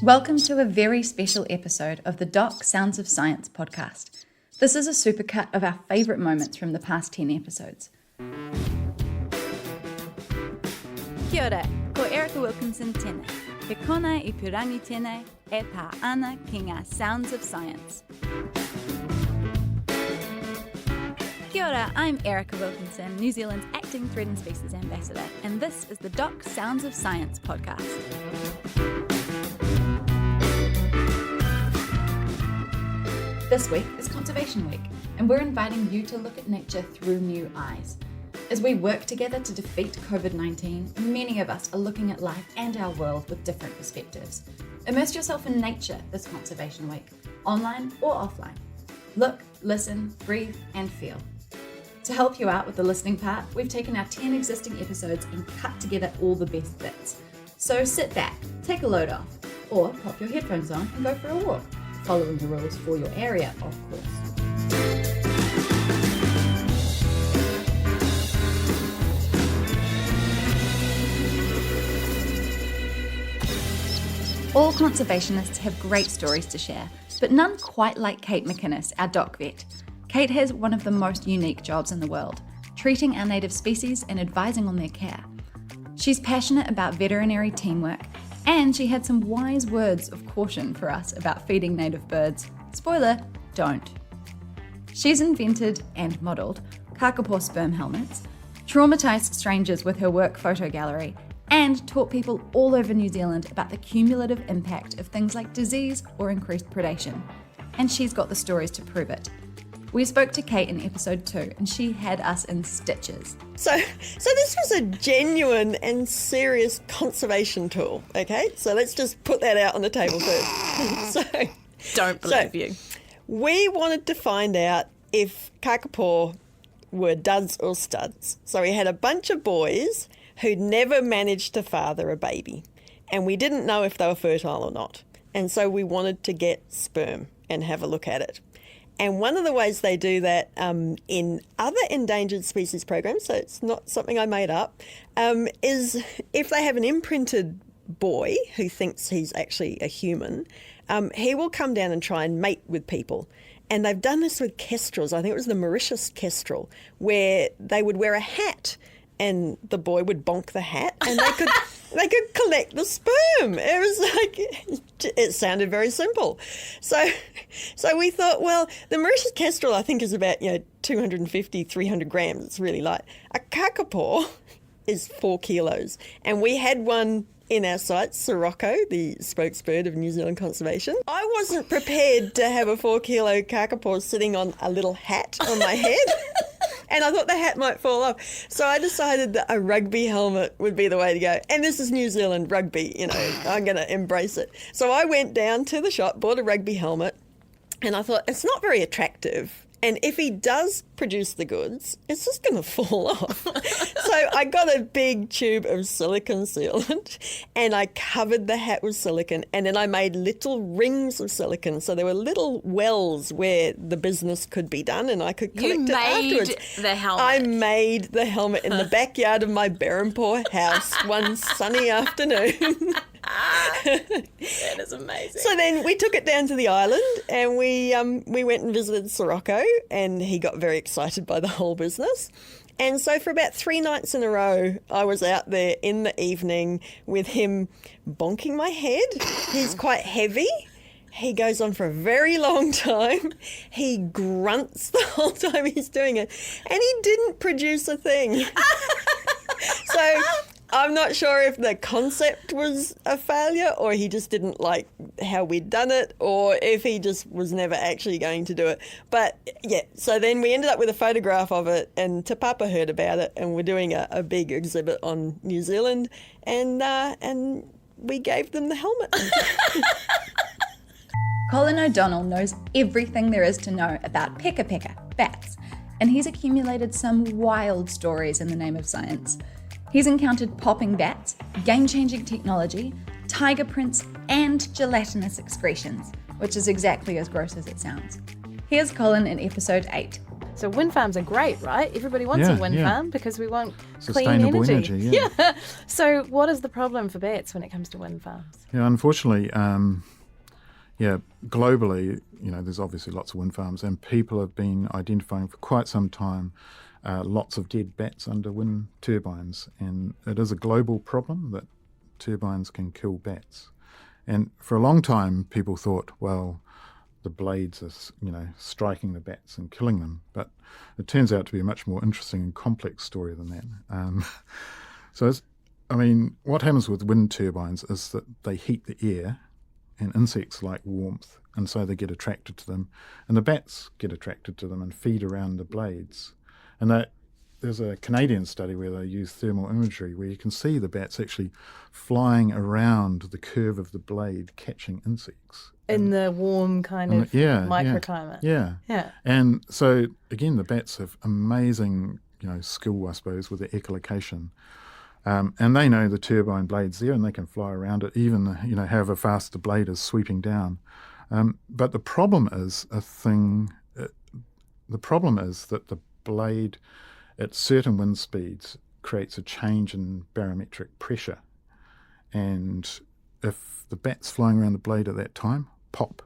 Welcome to a very special episode of the Doc Sounds of Science podcast. This is a supercut of our favourite moments from the past 10 episodes. Kia ora, ko Erica Wilkinson tēnei. He kona I purangi tēnei, e pā ana ki ngā Sounds of Science. Kia ora, I'm Erica Wilkinson, New Zealand's Acting Threatened Species Ambassador, and this is the Doc Sounds of Science podcast. This week is Conservation Week, and we're inviting you to look at nature through new eyes. As we work together to defeat COVID-19, many of us are looking at life and our world with different perspectives. Immerse yourself in nature this Conservation Week, online or offline. Look, listen, breathe, and feel. To help you out with the listening part, we've taken our 10 existing episodes and cut together all the best bits. So sit back, take a load off, or pop your headphones on and go for a walk, following the rules for your area, of course. All conservationists have great stories to share, but none quite like Kate McInnes, our doc vet. Kate has one of the most unique jobs in the world, treating our native species and advising on their care. She's passionate about veterinary teamwork, and she had some wise words of caution for us about feeding native birds. Spoiler, don't. She's invented and modelled kākāpō sperm helmets, traumatised strangers with her work photo gallery, and taught people all over New Zealand about the cumulative impact of things like disease or increased predation. And she's got the stories to prove it. We spoke to Kate in episode 2 and she had us in stitches. So this was a genuine and serious conservation tool, okay? So let's just put that out on the table first. Don't believe you. We wanted to find out if kākāpō were duds or studs. So we had a bunch of boys who'd never managed to father a baby, and we didn't know if they were fertile or not. And so we wanted to get sperm and have a look at it. And one of the ways they do that in other endangered species programs, so it's not something I made up, is if they have an imprinted boy who thinks he's actually a human, he will come down and try and mate with people. And they've done this with kestrels. I think it was the Mauritius kestrel, where they would wear a hat and the boy would bonk the hat and they could collect the sperm. It was like, it sounded very simple. So we thought, well, the Mauritius kestrel I think is about 250, 300 grams. It's really light. A kākāpō is 4 kilos. And we had one in our site, Sirocco, the spokesbird of New Zealand Conservation. I wasn't prepared to have a 4 kilo kākāpō sitting on a little hat on my head. And I thought the hat might fall off. So I decided that a rugby helmet would be the way to go. And this is New Zealand rugby, I'm going to embrace it. So I went down to the shop, bought a rugby helmet, and I thought, it's not very attractive. And if he does produce the goods, it's just going to fall off. So I got a big tube of silicone sealant and I covered the hat with silicone, and then I made little rings of silicone. So there were little wells where the business could be done and I could collect it afterwards. You made the helmet. I made the helmet in the backyard of my Berempore house one sunny afternoon. That is amazing. So then we took it down to the island and we went and visited Sirocco, and he got very excited by the whole business. And so for about 3 nights in a row, I was out there in the evening with him bonking my head. He's quite heavy. He goes on for a very long time. He grunts the whole time he's doing it. And he didn't produce a thing. So I'm not sure if the concept was a failure or he just didn't like how we'd done it, or if he just was never actually going to do it. But yeah, so then we ended up with a photograph of it, and Te Papa heard about it, and we're doing a big exhibit on New Zealand, and we gave them the helmet. Colin O'Donnell knows everything there is to know about peka, bats, and he's accumulated some wild stories in the name of science. He's encountered popping bats, game-changing technology, tiger prints, and gelatinous excretions, which is exactly as gross as it sounds. Here's Colin in episode 8. So wind farms are great, right? Everybody wants a wind farm because we want sustainable clean energy. Yeah. So what is the problem for bats when it comes to wind farms? Yeah, unfortunately, globally, there's obviously lots of wind farms, and people have been identifying for quite some time lots of dead bats under wind turbines, and it is a global problem that turbines can kill bats. And for a long time, people thought, well, the blades are, striking the bats and killing them. But it turns out to be a much more interesting and complex story than that. What happens with wind turbines is that they heat the air, and insects like warmth, and so they get attracted to them. And the bats get attracted to them and feed around the blades. And there's a Canadian study where they use thermal imagery where you can see the bats actually flying around the curve of the blade catching insects. In the warm kind of microclimate. Yeah. And so, again, the bats have amazing, skill, I suppose, with their echolocation. And they know the turbine blade's there and they can fly around it, even, however fast the blade is sweeping down. But the problem is that the blade at certain wind speeds creates a change in barometric pressure. And if the bat's flying around the blade at that time, pop,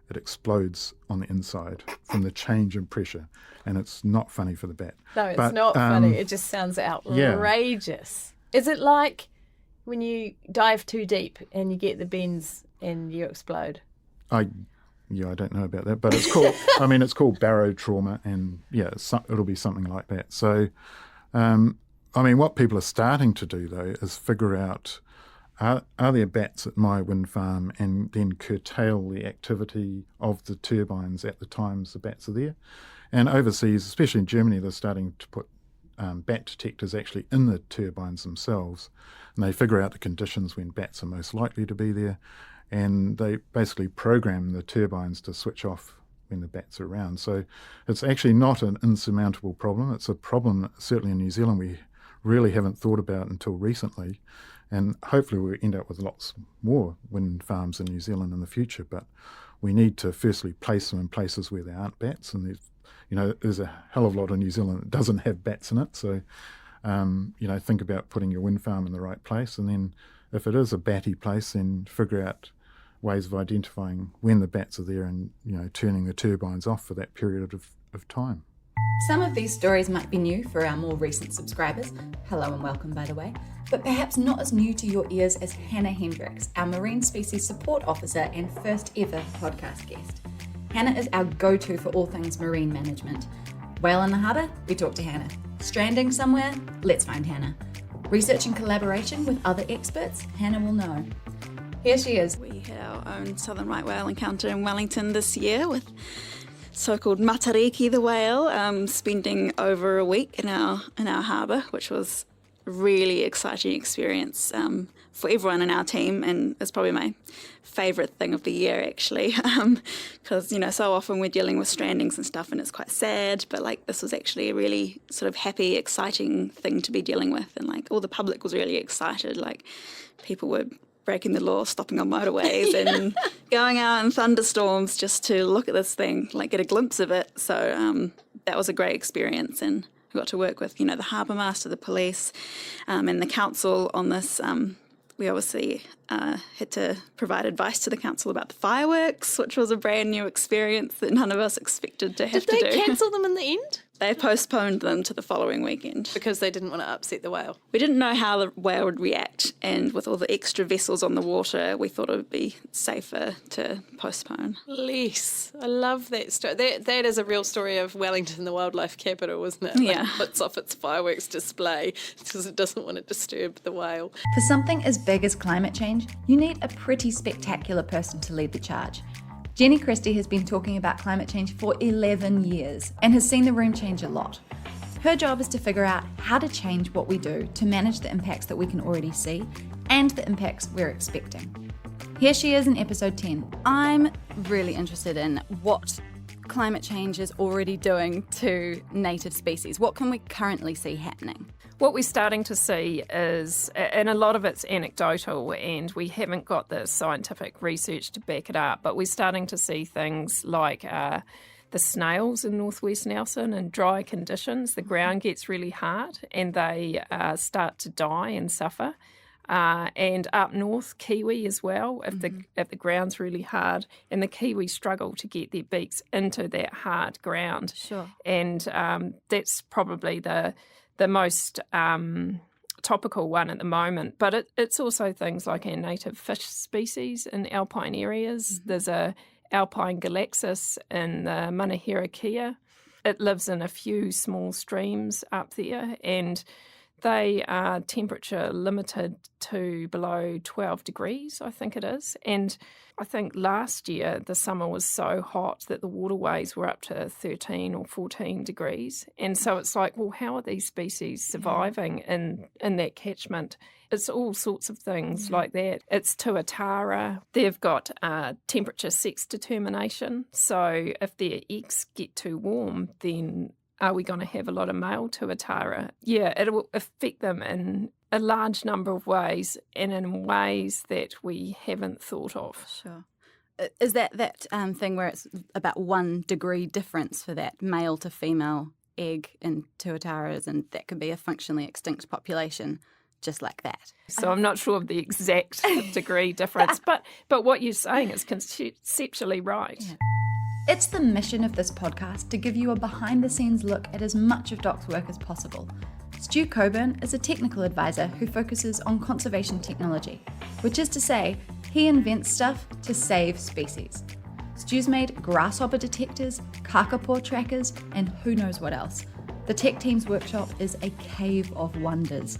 it explodes on the inside from the change in pressure. And it's not funny for the bat. No, it's not funny. It just sounds outrageous. Yeah. Is it like when you dive too deep and you get the bends and you explode? I don't know about that, but it's called. It's called barotrauma, and it'll be something like that. So, what people are starting to do though is figure out are there bats at my wind farm, and then curtail the activity of the turbines at the times the bats are there. And overseas, especially in Germany, they're starting to put bat detectors actually in the turbines themselves, and they figure out the conditions when bats are most likely to be there. And they basically program the turbines to switch off when the bats are around. So it's actually not an insurmountable problem. It's a problem that certainly in New Zealand we really haven't thought about until recently. And hopefully we'll end up with lots more wind farms in New Zealand in the future. But we need to firstly place them in places where there aren't bats. And there's a hell of a lot of New Zealand that doesn't have bats in it. So, think about putting your wind farm in the right place. And then if it is a batty place, then figure out ways of identifying when the bats are there and, turning the turbines off for that period of time. Some of these stories might be new for our more recent subscribers. Hello and welcome, by the way. But perhaps not as new to your ears as Hannah Hendricks, our Marine Species Support Officer and first ever podcast guest. Hannah is our go-to for all things marine management. Whale in the harbour? We talk to Hannah. Stranding somewhere? Let's find Hannah. Research and collaboration with other experts? Hannah will know. Here she is. We had our own southern right whale encounter in Wellington this year with so-called Matariki the whale, spending over a week in our harbour, which was a really exciting experience for everyone in our team, and it's probably my favourite thing of the year actually, because so often we're dealing with strandings and stuff and it's quite sad, but this was actually a really sort of happy, exciting thing to be dealing with, and all the public was really excited. People were breaking the law, stopping on motorways and going out in thunderstorms just to look at this thing, get a glimpse of it. So that was a great experience, and I got to work with, the harbour master, the police, and the council on this. We obviously had to provide advice to the council about the fireworks, which was a brand new experience that none of us expected to have to do. Did they cancel them in the end? They postponed them to the following weekend. Because they didn't want to upset the whale? We didn't know how the whale would react, and with all the extra vessels on the water, we thought it would be safer to postpone. Bless. I love that story. That is a real story of Wellington, the wildlife capital, isn't it? Yeah. It puts off its fireworks display because it doesn't want to disturb the whale. For something as big as climate change, you need a pretty spectacular person to lead the charge. Jenny Christie has been talking about climate change for 11 years and has seen the room change a lot. Her job is to figure out how to change what we do to manage the impacts that we can already see and the impacts we're expecting. Here she is in episode 10. I'm really interested in what climate change is already doing to native species. What can we currently see happening? What we're starting to see is, and a lot of it's anecdotal and we haven't got the scientific research to back it up, but we're starting to see things like the snails in northwest Nelson. In dry conditions, the ground gets really hard and they start to die and suffer. And up north, kiwi as well, if the ground's really hard, and the kiwi struggle to get their beaks into that hard ground. Sure. And that's probably the most topical one at the moment. But it's also things like our native fish species in alpine areas. There's a alpine galaxis in the Manahira. It lives in a few small streams up there, and they are temperature limited to below 12 degrees, I think it is. And I think last year the summer was so hot that the waterways were up to 13 or 14 degrees. And so it's like, well, how are these species surviving in that catchment? It's all sorts of things like that. It's tuatara. They've got temperature sex determination. So if their eggs get too warm, then are we going to have a lot of male tuatara? Yeah, it will affect them in a large number of ways and in ways that we haven't thought of. Sure. Is that thing where it's about 1 degree difference for that male to female egg in tuataras, and that could be a functionally extinct population just like that? So I'm not sure of the exact degree difference, but what you're saying is conceptually right. Yeah. It's the mission of this podcast to give you a behind-the-scenes look at as much of Doc's work as possible. Stu Coburn is a technical advisor who focuses on conservation technology, which is to say, he invents stuff to save species. Stu's made grasshopper detectors, kākāpō trackers, and who knows what else. The tech team's workshop is a cave of wonders.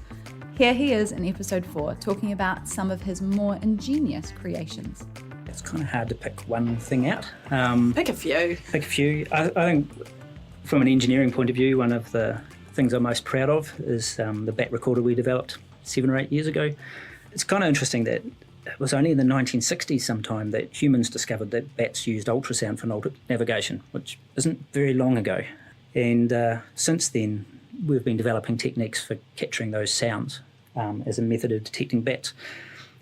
Here he is in episode 4, talking about some of his more ingenious creations. It's kind of hard to pick one thing out. Pick a few. I think from an engineering point of view, one of the things I'm most proud of is the bat recorder we developed 7 or 8 years ago. It's kind of interesting that it was only in the 1960s sometime that humans discovered that bats used ultrasound for navigation, which isn't very long ago. And since then, we've been developing techniques for capturing those sounds as a method of detecting bats.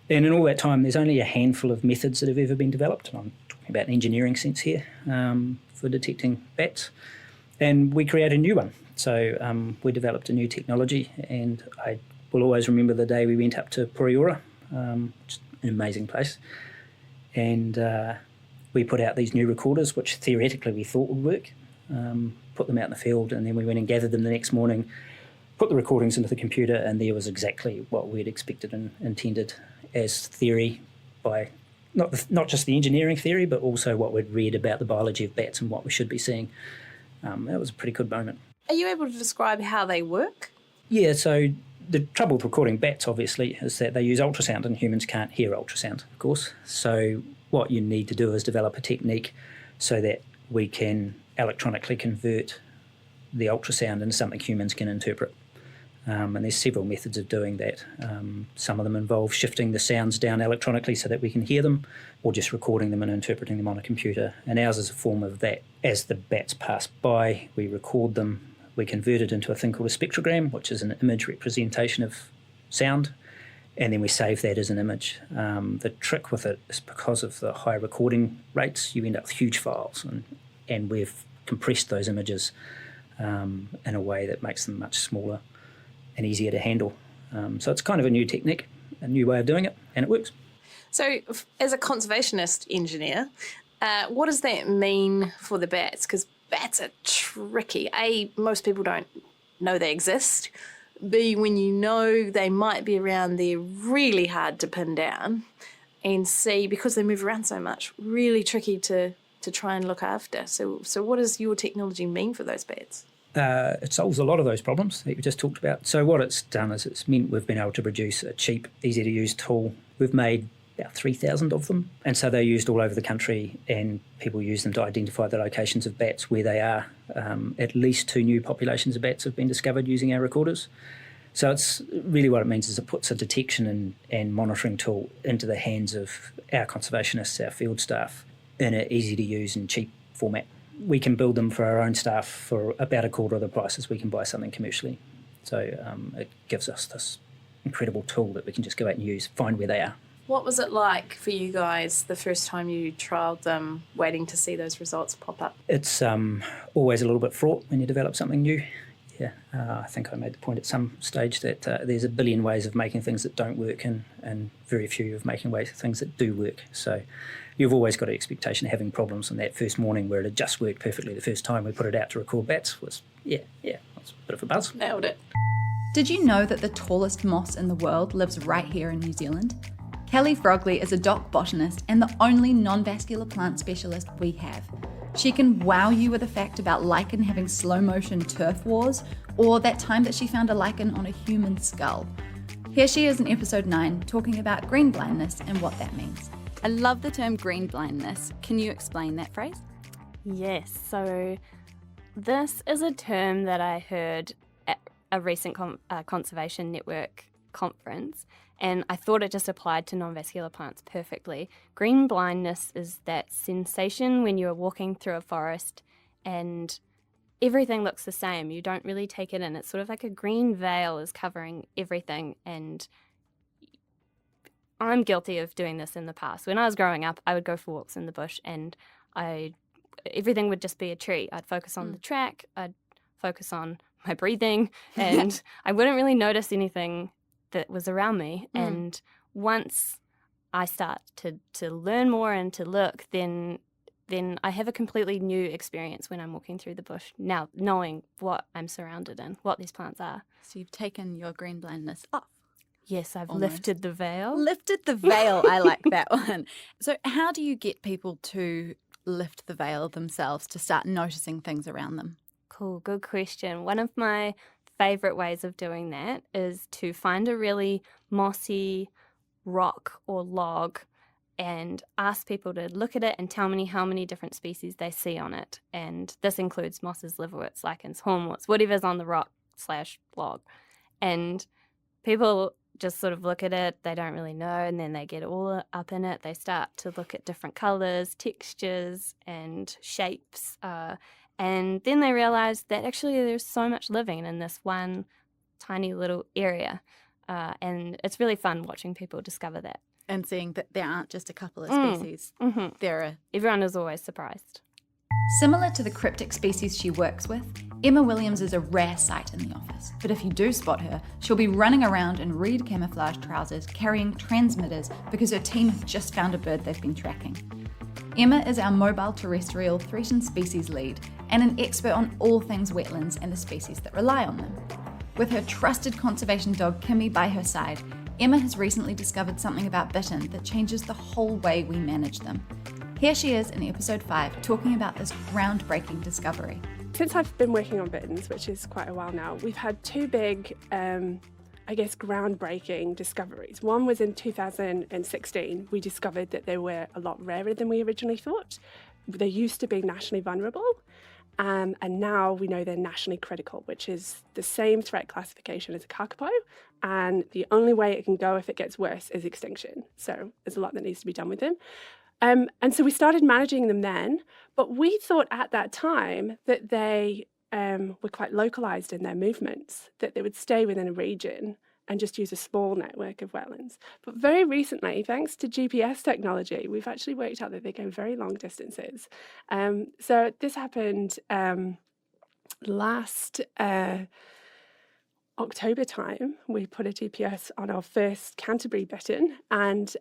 And in all that time, there's only a handful of methods that have ever been developed. And I'm talking about an engineering sense here for detecting bats. And we created a new one. So we developed a new technology, and I will always remember the day we went up to Poriora, which is an amazing place. And we put out these new recorders, which theoretically we thought would work, put them out in the field, and then we went and gathered them the next morning, put the recordings into the computer, and there was exactly what we'd expected and intended as theory by not just the engineering theory, but also what we'd read about the biology of bats and what we should be seeing. That was a pretty good moment. Are you able to describe how they work? Yeah, so the trouble with recording bats, obviously, is that they use ultrasound, and humans can't hear ultrasound, of course. So what you need to do is develop a technique so that we can electronically convert the ultrasound into something humans can interpret. And there's several methods of doing that. Some of them involve shifting the sounds down electronically so that we can hear them, or just recording them and interpreting them on a computer. And ours is a form of that. As the bats pass by, we record them, we convert it into a thing called a spectrogram, which is an image representation of sound, and then we save that as an image. The trick with it is because of the high recording rates, you end up with huge files, and we've compressed those images in a way that makes them much smaller and easier to handle. So it's kind of a new technique, a new way of doing it, and it works. So as a conservationist engineer, what does that mean for the bats? Because bats are tricky. A, most people don't know they exist. B, when you know they might be around, they're really hard to pin down. And C, because they move around so much, really tricky to try and look after. So what does your technology mean for those bats? It solves a lot of those problems that you just talked about. So what it's done is it's meant we've been able to produce a cheap, easy-to-use tool. We've made about 3,000 of them, and so they're used all over the country, and people use them to identify the locations of bats where they are. At least 2 new populations of bats have been discovered using our recorders. So it's really what it means is it puts a detection and monitoring tool into the hands of our conservationists, our field staff, in an easy-to-use and cheap format. We can build them for our own staff for about a quarter of the price as we can buy something commercially. So it gives us this incredible tool that we can just go out and use, find where they are, What was it like for you guys the first time you trialled them, waiting to see those results pop up? It's always a little bit fraught when you develop something new. Yeah, I think I made the point at some stage that there's a billion ways of making things that don't work and very few of making ways of things that do work. So you've always got an expectation of having problems. And that first morning where it had just worked perfectly the first time we put it out to record bats was, it was a bit of a buzz. Nailed it. Did you know that the tallest moss in the world lives right here in New Zealand? Kelly Frogley is a dock botanist and the only non-vascular plant specialist we have. She can wow you with a fact about lichen having slow-motion turf wars, or that time that she found a lichen on a human skull. Here she is in episode 9, talking about green blindness and what that means. I love the term green blindness. Can you explain that phrase? Yes, so this is a term that I heard at a recent Conservation Network conference, and I thought it just applied to non-vascular plants perfectly. Green blindness is that sensation when you're walking through a forest and everything looks the same. You don't really take it in. It's sort of like a green veil is covering everything, and I'm guilty of doing this in the past. When I was growing up, I would go for walks in the bush and everything would just be a tree. I'd focus on the track, I'd focus on my breathing, and I wouldn't really notice anything that was around me. And once I start to learn more and to look, then I have a completely new experience when I'm walking through the bush, now knowing what I'm surrounded in, what these plants are. So you've taken your green blindness off. Yes, I've Almost. lifted the veil. Lifted the veil. I like that one. So how do you get people to lift the veil themselves, to start noticing things around them? Cool, good question. One of my favourite ways of doing that is to find a really mossy rock or log and ask people to look at it and tell me how many different species they see on it. And this includes mosses, liverworts, lichens, hornworts, whatever's on the rock/log. And people just sort of look at it, they don't really know, and then they get all up in it. They start to look at different colours, textures and shapes, and then they realise that actually there's so much living in this one tiny little area. And it's really fun watching people discover that. And seeing that there aren't just a couple of species. There are. Everyone is always surprised. Similar to the cryptic species she works with, Emma Williams is a rare sight in the office. But if you do spot her, she'll be running around in red camouflage trousers carrying transmitters because her team have just found a bird they've been tracking. Emma is our mobile terrestrial threatened species lead and an expert on all things wetlands and the species that rely on them. With her trusted conservation dog Kimmy by her side, Emma has recently discovered something about bittern that changes the whole way we manage them. Here she is in episode 5 talking about this groundbreaking discovery. Since I've been working on bitterns, which is quite a while now, we've had two big, groundbreaking discoveries. One was in 2016. We discovered that they were a lot rarer than we originally thought. They used to be nationally vulnerable, and now we know they're nationally critical, which is the same threat classification as a kākāpō, and the only way it can go if it gets worse is extinction. So there's a lot that needs to be done with them. And so we started managing them then, but we thought at that time that they were quite localised in their movements, that they would stay within a region and just use a small network of wetlands. But very recently, thanks to GPS technology, we've actually worked out that they go very long distances. So this happened last October time. We put a GPS on our first Canterbury bittern, and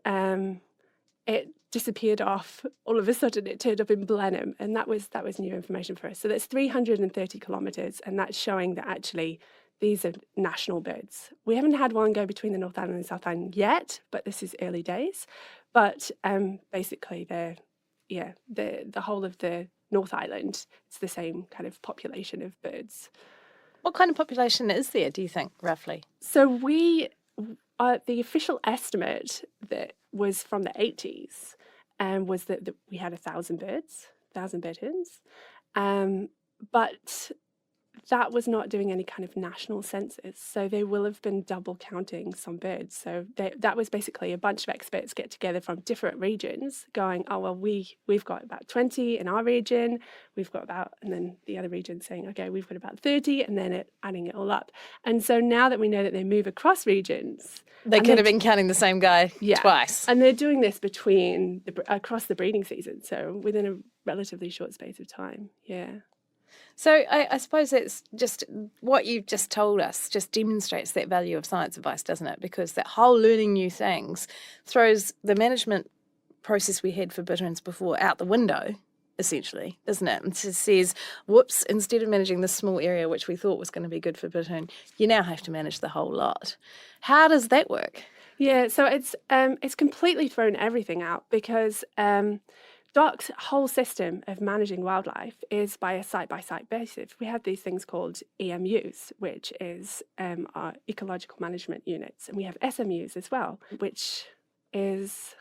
it disappeared off. All of a sudden, it turned up in Blenheim, and that was new information for us. So that's 330 kilometres, and that's showing that actually these are national birds. We haven't had one go between the North Island and the South Island yet, but this is early days. But basically, the whole of the North Island, it's the same kind of population of birds. What kind of population is there, do you think, roughly? So the official estimate that was from the 80s was that we had 1,000 birds, 1,000 bitterns. But that was not doing any kind of national census. So they will have been double counting some birds. So that was basically a bunch of experts get together from different regions going, oh, well, we've got about 20 in our region. We've got about, and then the other region saying, okay, we've got about 30, and then adding it all up. And so now that we know that they move across regions, They could have been counting the same guy twice. And they're doing this across the breeding season, so within a relatively short space of time. Yeah. So I suppose it's just what you've just told us just demonstrates that value of science advice, doesn't it? Because that whole learning new things throws the management process we had for bitterns before out the window, essentially, isn't it? And it says, whoops, instead of managing this small area which we thought was going to be good for bittern, you now have to manage the whole lot. How does that work? Yeah, so it's completely thrown everything out because DOC's whole system of managing wildlife is by a site-by-site basis. We have these things called EMUs, which is our ecological management units, and we have SMUs as well, which is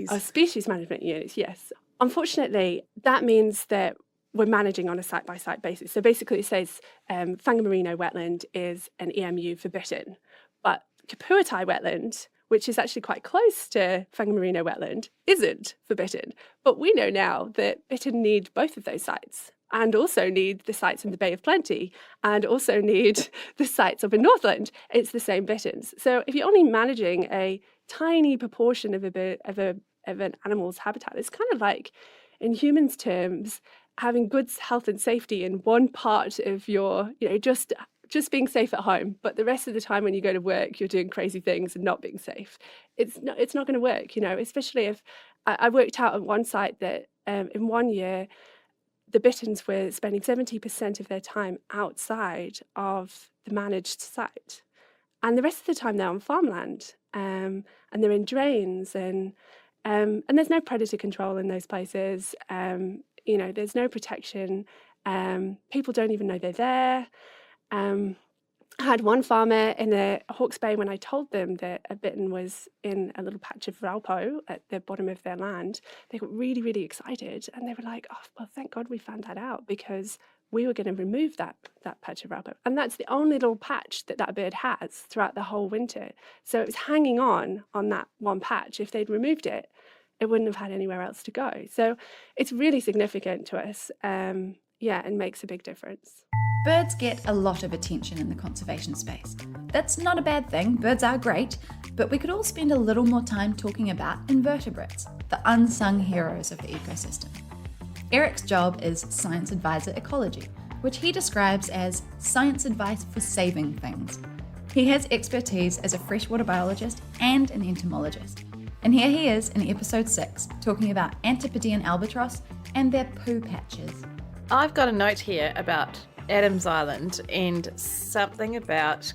our species management units, yes. Unfortunately, that means that we're managing on a site-by-site basis. So basically it says Whangamarino wetland is an EMU for bittern, but Kākāpō wetland, which is actually quite close to Whangamarino wetland, isn't for bittern. But we know now that bittern need both of those sites and also need the sites in the Bay of Plenty and also need the sites up in Northland. It's the same bitterns. So if you're only managing a tiny proportion of an animal's habitat, it's kind of like, in humans' terms, having good health and safety in one part of your, just being safe at home, but the rest of the time when you go to work, you're doing crazy things and not being safe. It's not going to work, especially if I worked out at one site that in 1 year, the bitterns were spending 70% of their time outside of the managed site. And the rest of the time they're on farmland and they're in drains and there's no predator control in those places. There's no protection. People don't even know they're there. I had one farmer in the Hawke's Bay when I told them that a bittern was in a little patch of raupo at the bottom of their land. They got really, really excited and they were like, oh, well, thank God we found that out because we were going to remove that patch of raupo. And that's the only little patch that bird has throughout the whole winter. So it was hanging on that one patch. If they'd removed it, it wouldn't have had anywhere else to go. So it's really significant to us, and makes a big difference. Birds get a lot of attention in the conservation space. That's not a bad thing, birds are great, but we could all spend a little more time talking about invertebrates, the unsung heroes of the ecosystem. Eric's job is Science Advisor Ecology, which he describes as science advice for saving things. He has expertise as a freshwater biologist and an entomologist. And here he is in episode 6, talking about Antipodean albatross and their poo patches. I've got a note here about Adams Island and something about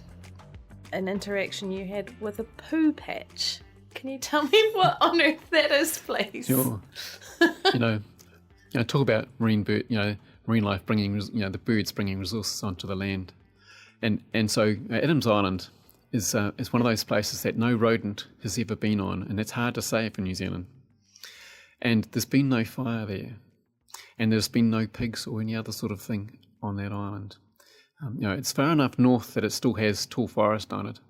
an interaction you had with a poo patch. Can you tell me what on earth that is, please? Sure. Talk about marine life bringing, the birds bringing resources onto the land. And so Adams Island is one of those places that no rodent has ever been on, and it's hard to say for New Zealand. And there's been no fire there, and there's been no pigs or any other sort of thing on that island. It's far enough north that it still has tall forest on it,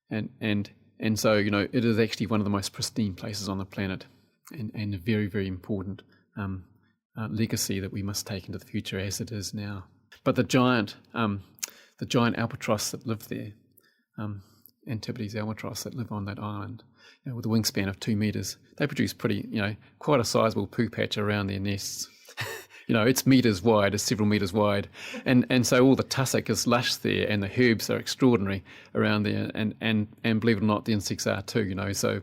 and so it is actually one of the most pristine places on the planet, and a very, very important legacy that we must take into the future as it is now. But the giant albatross that live there, Antipodes albatross that live on that island, with a wingspan of 2 meters, they produce quite a sizable poo patch around their nests. It's meters wide, it's several meters wide, and so all the tussock is lush there, and the herbs are extraordinary around there, and believe it or not, the insects are too. So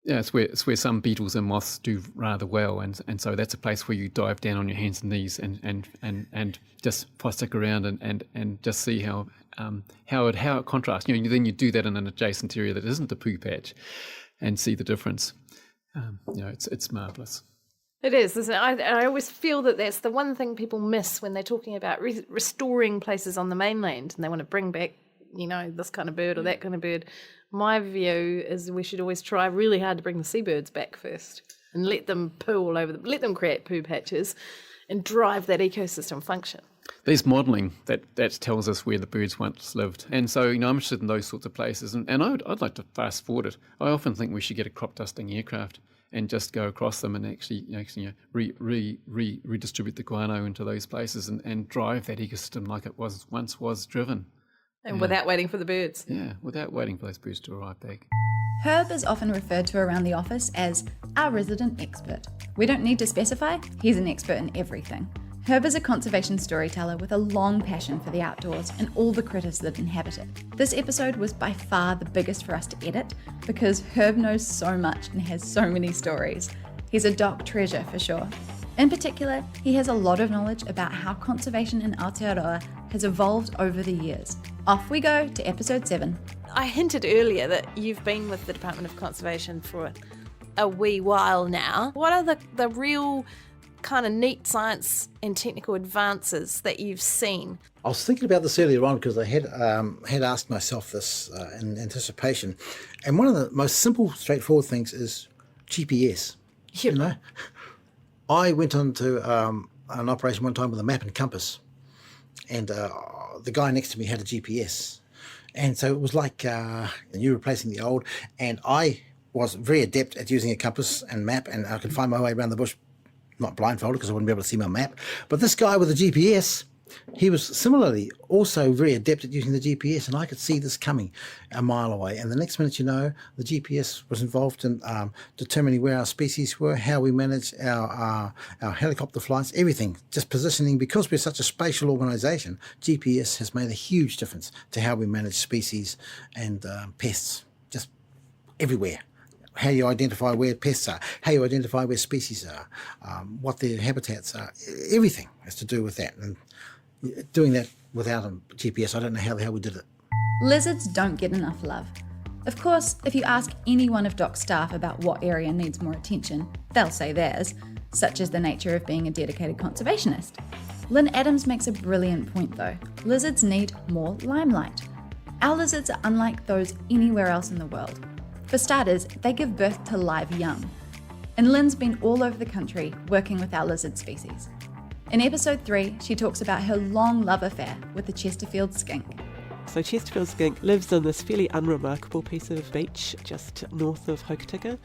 it's where some beetles and moths do rather well, and so that's a place where you dive down on your hands and knees and just stick around and just see how it contrasts. Then you do that in an adjacent area that isn't a poo patch, and see the difference. It's marvelous. It is, isn't it? I always feel that that's the one thing people miss when they're talking about restoring places on the mainland, and they want to bring back, this kind of bird or that kind of bird. My view is we should always try really hard to bring the seabirds back first and let them poo all over them, let them create poo patches and drive that ecosystem function. There's modelling that tells us where the birds once lived. And so, I'm interested in those sorts of places. And I'd like to fast forward it. I often think we should get a crop dusting aircraft and just go across them and actually redistribute the guano into those places and drive that ecosystem like it once was driven. And without waiting for the birds. Yeah, without waiting for those birds to arrive back. Herb is often referred to around the office as our resident expert. We don't need to specify, he's an expert in everything. Herb is a conservation storyteller with a long passion for the outdoors and all the critters that inhabit it. This episode was by far the biggest for us to edit because Herb knows so much and has so many stories. He's a doc treasure for sure. In particular, he has a lot of knowledge about how conservation in Aotearoa has evolved over the years. Off we go to episode 7. I hinted earlier that you've been with the Department of Conservation for a wee while now. What are the real kind of neat science and technical advances that you've seen? I was thinking about this earlier on because I had asked myself this in anticipation. And one of the most simple, straightforward things is GPS. Yep. I went on to an operation one time with a map and compass. And the guy next to me had a GPS. And so it was like you replacing the old. And I was very adept at using a compass and map, and I could find my way around the bush, not blindfolded because I wouldn't be able to see my map. But this guy with a GPS, he was similarly also very adept at using the GPS, and I could see this coming a mile away. And the next minute, the GPS was involved in determining where our species were, how we manage our helicopter flights, everything, just positioning. Because we're such a spatial organisation, GPS has made a huge difference to how we manage species and pests, just everywhere. How you identify where pests are, how you identify where species are, what their habitats are, everything has to do with that. And doing that without a GPS, I don't know how the hell we did it. Lizards don't get enough love. Of course, if you ask any one of Doc's staff about what area needs more attention, they'll say theirs, such as the nature of being a dedicated conservationist. Lynn Adams makes a brilliant point though. Lizards need more limelight. Our lizards are unlike those anywhere else in the world. For starters, they give birth to live young. And Lynn's been all over the country working with our lizard species. In episode 3, she talks about her long love affair with the Chesterfield skink. So Chesterfield skink lives on this fairly unremarkable piece of beach just north of Hokitika.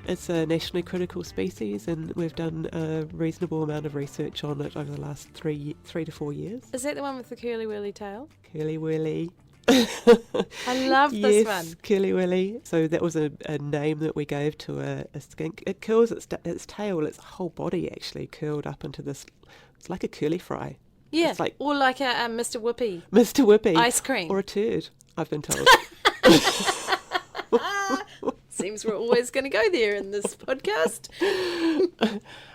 It's a nationally critical species, and we've done a reasonable amount of research on it over the last 3 to 4 years. Is that the one with the curly whirly tail? Curly whirly. I love this one. Yes, curly whirly. So that was a name that we gave to a skink. It curls its tail, its whole body actually curled up into this. It's like a curly fry. Yeah, it's like, or like a Mr. Whoopi. Mr. Whoopi. Ice cream. Or a turd, I've been told. Seems we're always going to go there in this podcast.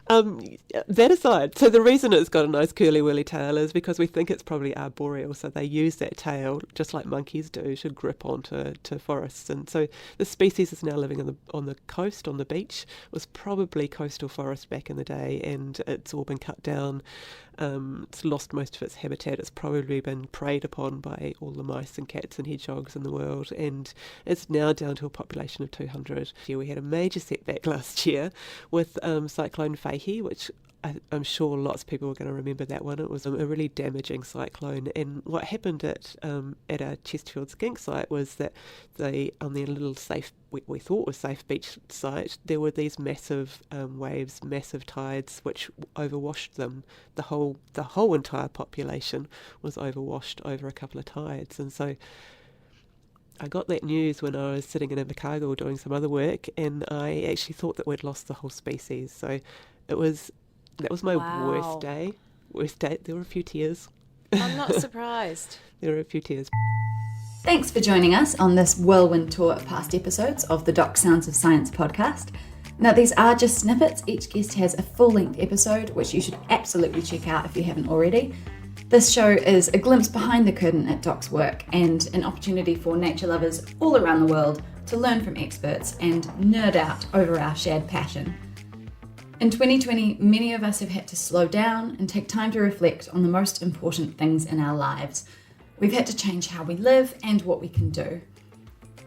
That aside, so the reason it's got a nice curly whirly tail is because we think it's probably arboreal, so they use that tail, just like monkeys do, to grip onto forests. And so the species is now living on the coast, on the beach. It was probably coastal forest back in the day, and it's all been cut down. It's lost most of its habitat. It's probably been preyed upon by all the mice and cats and hedgehogs in the world, and it's now down to a population of 200. We had a major setback last year with Cyclone Fahey, which I'm sure lots of people are going to remember that one. It was a really damaging cyclone, and what happened at our Chesterfield skink site was that on their little safe, we thought was safe beach site, there were these massive waves, massive tides, which overwashed them. The whole entire population was overwashed over a couple of tides, and so I got that news when I was sitting in Invercargill doing some other work, and I actually thought that we'd lost the whole species. So that was my worst day. There were a few tears. I'm not surprised. There were a few tears. Thanks for joining us on this whirlwind tour of past episodes of the Doc Sounds of Science podcast. Now, these are just snippets. Each guest has a full-length episode, which you should absolutely check out if you haven't already. This show is a glimpse behind the curtain at Doc's work and an opportunity for nature lovers all around the world to learn from experts and nerd out over our shared passion. In 2020, many of us have had to slow down and take time to reflect on the most important things in our lives. We've had to change how we live and what we can do.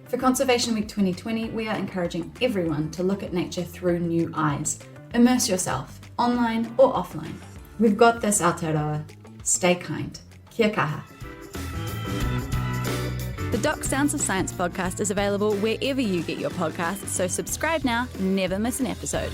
For Conservation Week 2020, we are encouraging everyone to look at nature through new eyes. Immerse yourself, online or offline. We've got this, Aotearoa. Stay kind. Kia kaha. The Doc Sounds of Science podcast is available wherever you get your podcasts, so subscribe now, never miss an episode.